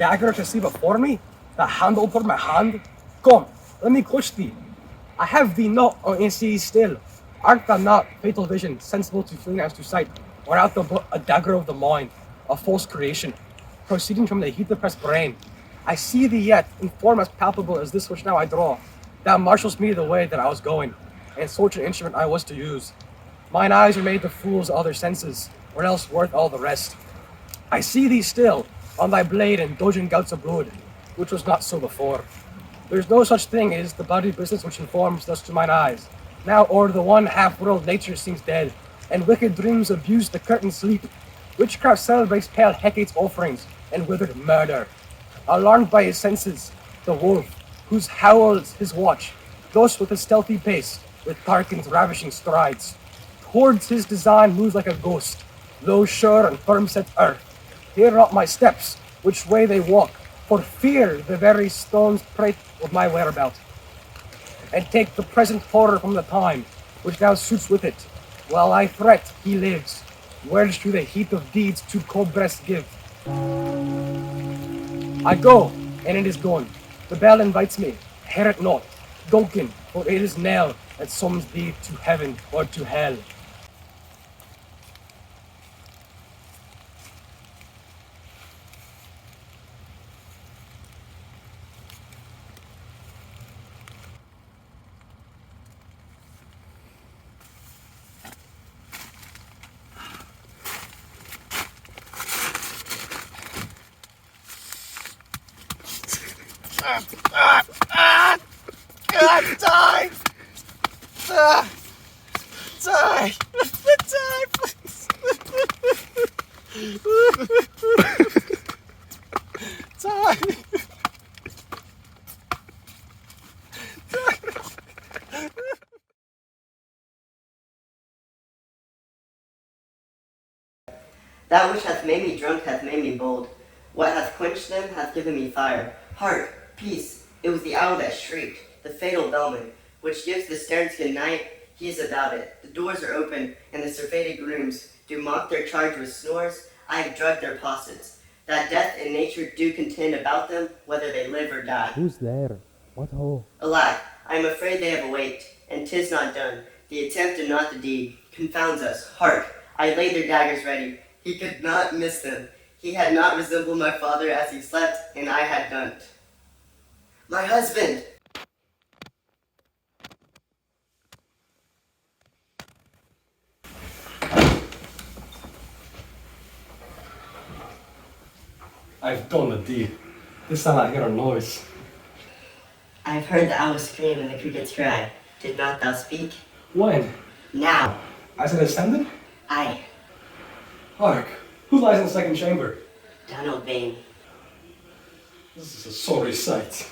dagger to see before me? The handle upon my hand? Come, let me clutch thee. I have thee not on see still. Art thou not, fatal vision, sensible to feeling as to sight, or art thou but a dagger of the mind, a false creation, proceeding from the heat oppressed brain? I see thee yet, in form as palpable as this which now I draw. Thou marshals me the way that I was going, and such an instrument I was to use. Mine eyes are made the fools of other senses, or else worth all the rest. I see thee still, on thy blade indulging gouts of blood, which was not so before. There's no such thing as the body business which informs thus to mine eyes. Now o'er the one half-world nature seems dead, and wicked dreams abuse the curtain sleep. Witchcraft celebrates pale Hecate's offerings, and withered murder. Alarmed by his senses, the wolf, whose howls his watch, thus with a stealthy pace, with Tarquin's ravishing strides, towards his design moves like a ghost, though sure and firm set earth. Hear not my steps, which way they walk, for fear the very stones prate of my whereabout, and take the present horror from the time, which now suits with it. While I fret, he lives, wedged through the heap of deeds to cold breast give. I go, and it is gone. The bell invites me, hear it not, Duncan, for it is knell that summons thee to heaven or to hell. Die! Die! Die, please! Die! That which hath made me drunk hath made me bold. What hath quenched them hath given me fire. Hark, peace! It was the owl that shrieked, the fatal bellman, which gives the sterns good night. He is about it. The doors are open, and the surfeited grooms do mock their charge with snores. I have drugged their possets, that death and nature do contend about them, whether they live or die. Who's there? What ho? Alack, I am afraid they have awaked, and 'tis not done. The attempt and not the deed confounds us. Hark, I laid their daggers ready. He could not miss them. He had not resembled my father as he slept, and I had done't. My husband! I've done the deed. This time I hear a noise. I have heard the owl scream and the crickets cry. Did not thou speak? When? Now! As it ascended? Aye, Hark, who lies in the second chamber? Donald Vane. This is a sorry sight.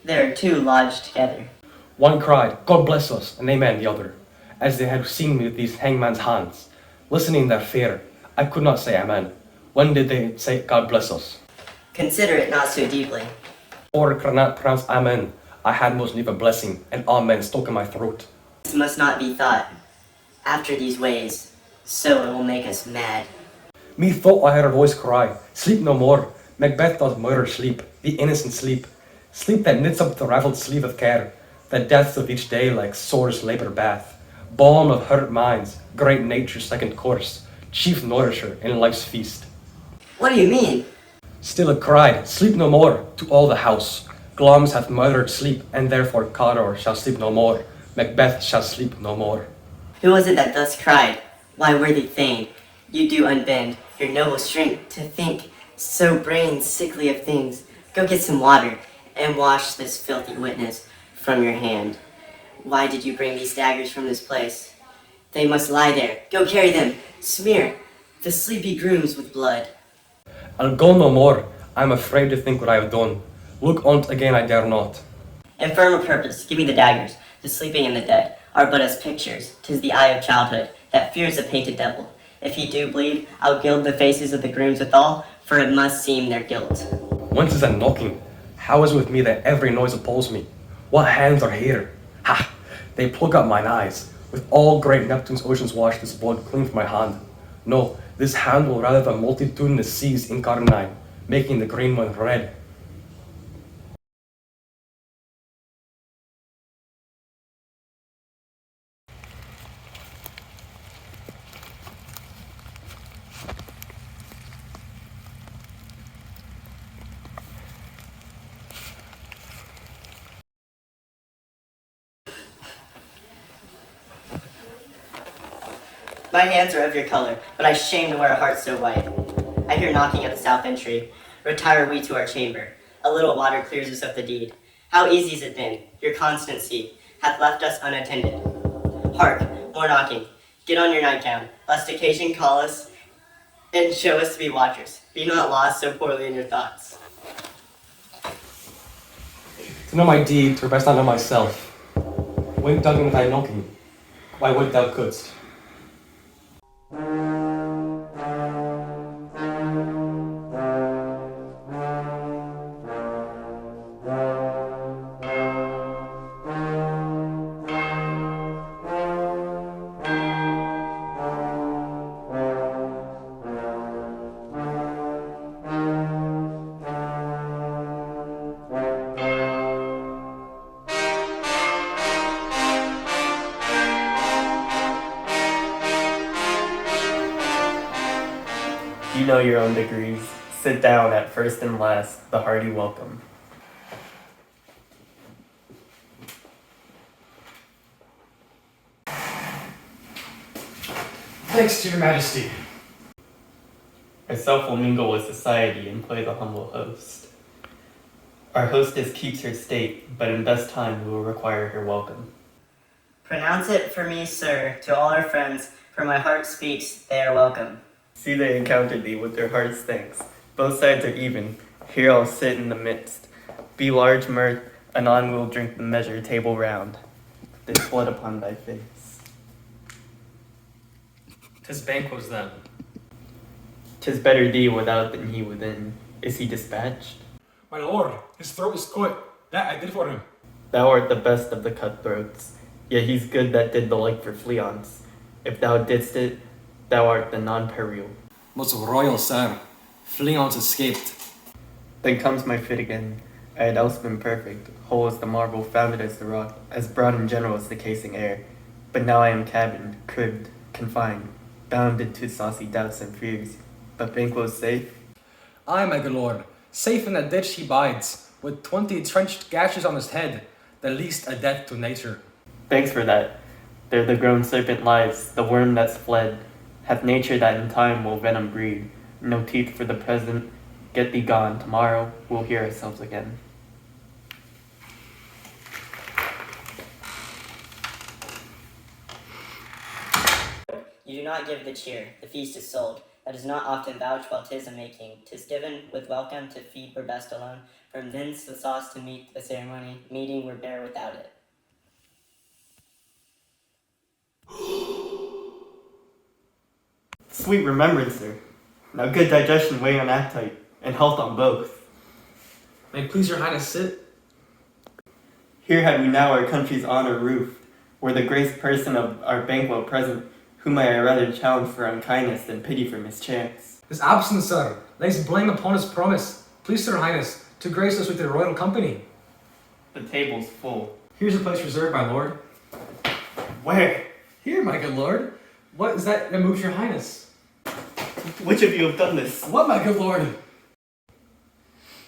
There are two lodged together. One cried, God bless us, and amen the other, as they had seen me with these hangman's hands. Listening their fear, I could not say amen. When did they say God bless us? Consider it not so deeply. Or could not pronounce amen, I had most need of blessing, and amen stuck in my throat. This must not be thought. After these ways, so it will make us mad. Methought I heard a voice cry, sleep no more. Macbeth does murder sleep, the innocent sleep. Sleep that knits up the raveled sleeve of care, the deaths of each day like sore's labour bath. Balm of hurt minds, great nature's second course, chief nourisher in life's feast. What do you mean? Still it cried, sleep no more, to all the house. Glamis hath murdered sleep, and therefore Cawdor shall sleep no more. Macbeth shall sleep no more. Who was it that thus cried? Why, worthy Thane, you do unbend your noble strength to think so brain sickly of things. Go get some water, and wash this filthy witness from your hand. Why did you bring these daggers from this place? They must lie there. Go carry them. Smear the sleepy grooms with blood. I'll go no more. I am afraid to think what I have done. Look on't again I dare not. In firm of purpose, give me the daggers. The sleeping and the dead are but as pictures. 'Tis the eye of childhood that fears a painted devil. If he do bleed, I'll gild the faces of the grooms withal, for it must seem their guilt. Whence is that knocking? How is it with me that every noise appalls me? What hands are here? Ha! They plug up mine eyes. With all great Neptune's oceans wash this blood clean from my hand. No, This hand will rather the multitudinous seas incarnate, making the green one red. My hands are of your color, but I shame to wear a heart so white. I hear knocking at the south entry. Retire we to our chamber. A little water clears us of the deed. How easy's it been? Your constancy hath left us unattended. Hark, more knocking. Get on your nightgown, lest occasion call us and show us to be watchers. Be not lost so poorly in your thoughts. To know my deed, or best I know myself. When dug with thy knocking, why would thou couldst? You know your own degrees. Sit down at first and last, the hearty welcome. Thanks to your majesty. Myself will mingle with society and play the humble host. Our hostess keeps her state, but in best time we will require her welcome. Pronounce it for me, sir, to all our friends, for my heart speaks, they are welcome. See they encounter thee with their heart's thanks. Both sides are even. Here I'll sit in the midst. Be large mirth, anon we'll drink the measure table round. This blood upon thy face. 'Tis Banquo's then. 'Tis better thee without than he within. Is he dispatched? My lord, his throat is cut. That I did for him. Thou art the best of the cutthroats. Yet he's good that did the like for Fleance. If thou didst it, thou art the non-peril. Most royal sir, Fleance escaped. Then comes my fit again. I had else been perfect, whole as the marble, founded as the rock, as broad and general as the casing air. But now I am cabined, cribbed, confined, bounded to saucy doubts and fears. But Banquo's safe? Aye, my good lord, safe in the ditch he bides, with 20 trenched gashes on his head, the least a death to nature. Thanks for that. There the grown serpent lies, the worm that's fled, hath nature that in time will venom breed. No teeth for the present, get thee gone, tomorrow we'll hear ourselves again. You do not give the cheer, the feast is sold. That is not often vouched while 'tis a making. 'Tis given with welcome to feed were best alone. From thence the sauce to meet the ceremony, meeting were bare without it. Sweet remembrancer. Now good digestion weigh on appetite, and health on both. May it please your highness sit? Here had we now our country's honor roofed, were the graced person of our Banquo present, whom I rather challenge for unkindness than pity for mischance. His absence, sir, lays blame upon his promise. Please, your highness, to grace us with your royal company. The table's full. Here's a place reserved, my lord. Where? Here, my good lord. What is that moves your highness? Which of you have done this? What, my good lord?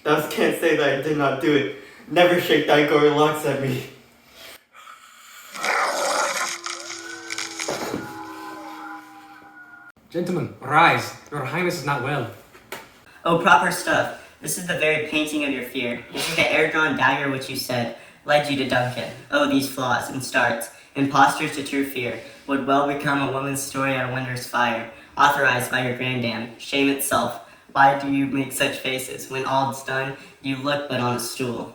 Thou canst say that I did not do it. Never shake thy gory locks at me. Gentlemen, rise. Your highness is not well. Oh, proper stuff. This is the very painting of your fear. This is the air-drawn dagger which you said led you to Duncan. Oh, these flaws and starts, impostures to true fear, would well become a woman's story at a winter's fire, authorized by your grandam. Shame itself. Why do you make such faces? When all's done, you look but on a stool.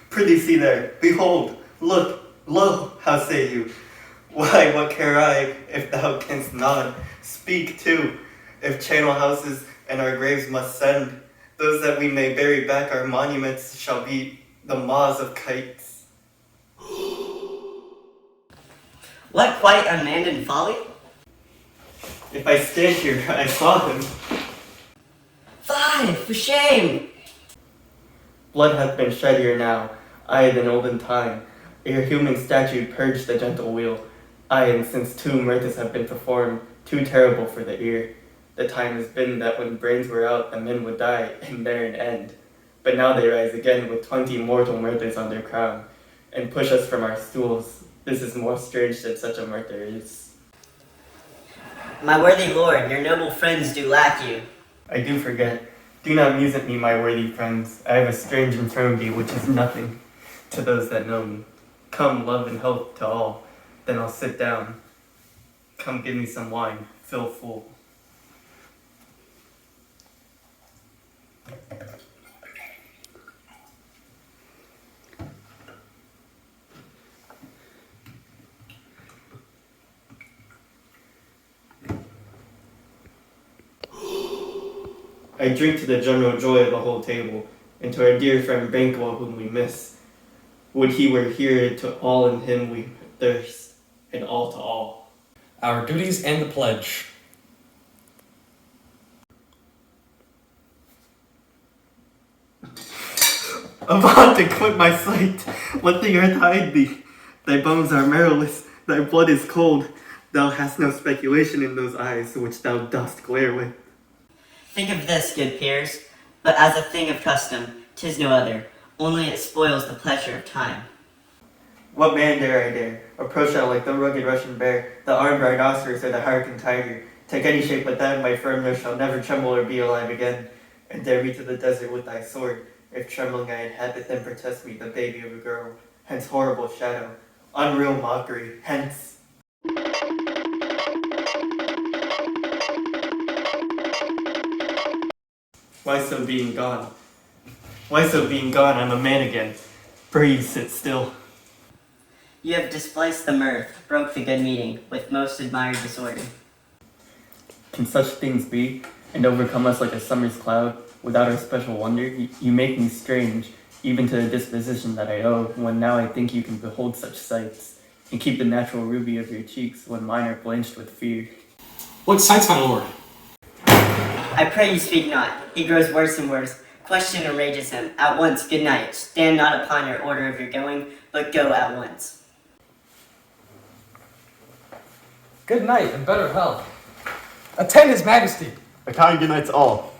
Prithee see there, behold, look, lo, how say you? Why, what care I, if thou canst nod? Speak too, if channel houses and our graves must send, those that we may bury back our monuments shall be the maws of kites. What quite unmanned folly? If I stand here, I saw him. 5, for shame! Blood hath been shed ere now, aye than olden time. Ere human statute purged the gentle wheel. Aye, and since 2 murders have been performed, too terrible for the ear. The time has been that when brains were out, the men would die, and there an end. But now they rise again with 20 mortal murders on their crown, and push us from our stools. This is more strange than such a murder is. My worthy lord, your noble friends do lack you. I do forget. Do not muse at me, my worthy friends. I have a strange infirmity which is nothing to those that know me. Come, love and health to all. Then I'll sit down. Come, give me some wine. Fill full. I drink to the general joy of the whole table, and to our dear friend Banquo whom we miss. Would he were here, to all in him we thirst, and all to all. Our duties and the pledge. Avaunt and quit my sight! Let the earth hide thee! Thy bones are marrowless, thy blood is cold. Thou hast no speculation in those eyes which thou dost glare with. Think of this, good peers, but as a thing of custom, 'tis no other, only it spoils the pleasure of time. What man dare I dare? Approach thou like the rugged Russian bear, the armed rhinoceros, or the harkened tiger. Take any shape but that, my firm nerve shall never tremble or be alive again. And dare me to the desert with thy sword. If trembling I inhabit, then protest me, the baby of a girl. Hence horrible shadow, unreal mockery, hence. Why so being gone? Why so being gone? I'm a man again. Breathe, sit still. You have displaced the mirth, broke the good meeting, with most admired disorder. Can such things be, and overcome us like a summer's cloud, without our special wonder? You make me strange, even to the disposition that I owe, when now I think you can behold such sights, and keep the natural ruby of your cheeks, when mine are blanched with fear. What sights, my lord? I pray you speak not. He grows worse and worse. Question enrages him. At once, good night. Stand not upon your order of your going, but go at once. Good night and better health. Attend his majesty. A kind good night to all.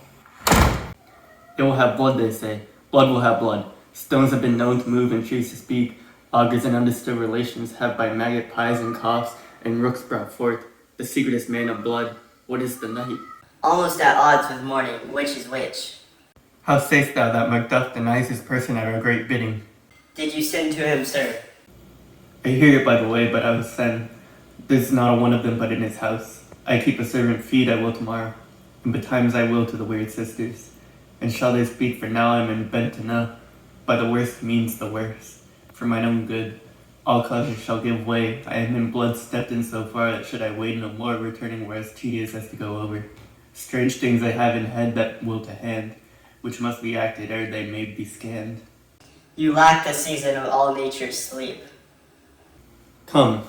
It will have blood, they say. Blood will have blood. Stones have been known to move and trees to speak. Augurs and understood relations have by maggot pies and coughs and rooks brought forth the secretest man of blood. What is the night? Almost at odds with morning, which is which? How sayst thou that Macduff denies his person at our great bidding? Did you send to him, sir? I hear it by the way, but I was sent. There's not a one of them but in his house. I keep a servant feed I will tomorrow, and betimes I will to the weird sisters. And shall they speak, for now I am in bent to know, by the worst means the worst, for mine own good. All causes shall give way. I am in blood stepped in so far that should I wade no more, returning were as tedious as to go over. Strange things I have in head that will to hand, which must be acted ere they may be scanned. You lack the season of all nature's sleep. Come,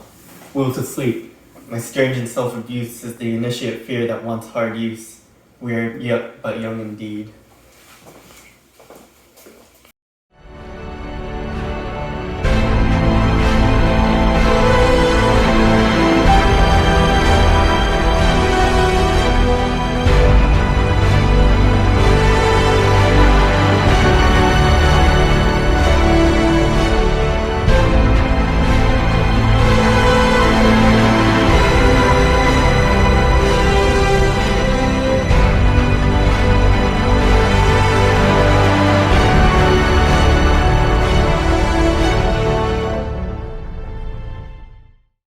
will to sleep. My strange and self-abuse is the initiate fear that wants hard use. We are yet but young indeed.